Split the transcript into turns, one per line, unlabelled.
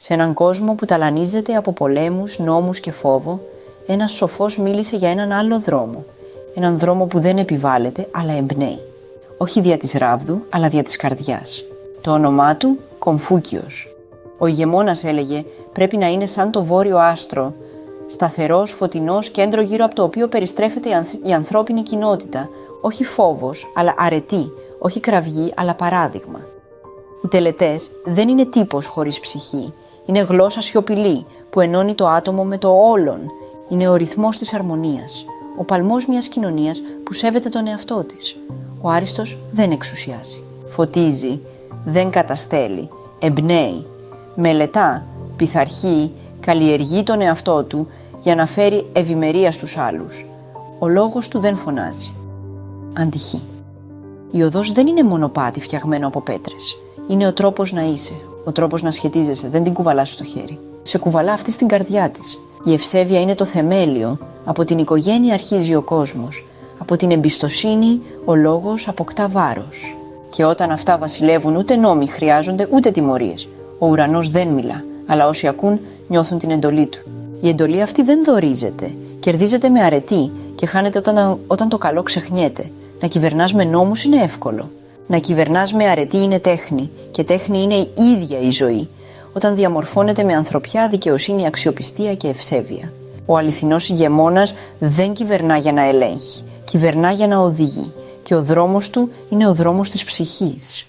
Σε έναν κόσμο που ταλανίζεται από πολέμους, νόμους και φόβο, ένας σοφός μίλησε για έναν άλλο δρόμο. Έναν δρόμο που δεν επιβάλλεται, αλλά εμπνέει. Όχι δια της ράβδου, αλλά δια της καρδιάς. Το όνομά του, Κομφούκιος. Ο ηγεμόνας έλεγε, πρέπει να είναι σαν το βόρειο άστρο, σταθερός, φωτεινός, κέντρο γύρω από το οποίο περιστρέφεται η ανθρώπινη κοινότητα. Όχι φόβος, αλλά αρετή. Όχι κραυγή, αλλά παράδειγμα. Οι τελετές δεν είναι τύπος χωρίς ψυχή. Είναι γλώσσα σιωπηλή που ενώνει το άτομο με το όλον. Είναι ο ρυθμός της αρμονίας. Ο παλμός μιας κοινωνίας που σέβεται τον εαυτό της. Ο άριστος δεν εξουσιάζει. Φωτίζει, δεν καταστέλει, εμπνέει. Μελετά, πειθαρχεί, καλλιεργεί τον εαυτό του για να φέρει ευημερία στους άλλους. Ο λόγος του δεν φωνάζει. Αντυχεί. Η οδός δεν είναι μονοπάτι φτιαγμένο από πέτρες. Είναι ο τρόπος να είσαι, ο τρόπος να σχετίζεσαι, δεν την κουβαλάς στο χέρι. Σε κουβαλά αυτή στην καρδιά της. Η ευσέβεια είναι το θεμέλιο. Από την οικογένεια αρχίζει ο κόσμος. Από την εμπιστοσύνη ο λόγος αποκτά βάρος. Και όταν αυτά βασιλεύουν, ούτε νόμοι χρειάζονται, ούτε τιμωρίες. Ο ουρανός δεν μιλά, αλλά όσοι ακούν νιώθουν την εντολή του. Η εντολή αυτή δεν δωρίζεται. Κερδίζεται με αρετή και χάνεται όταν το καλό ξεχνιέται. Να κυβερνάς με νόμους είναι εύκολο. Να κυβερνάς με αρετή είναι τέχνη. Και τέχνη είναι η ίδια η ζωή. Όταν διαμορφώνεται με ανθρωπιά, δικαιοσύνη, αξιοπιστία και ευσέβεια. Ο αληθινός ηγεμόνας δεν κυβερνά για να ελέγχει. Κυβερνά για να οδηγεί. Και ο δρόμος του είναι ο δρόμος της ψυχής.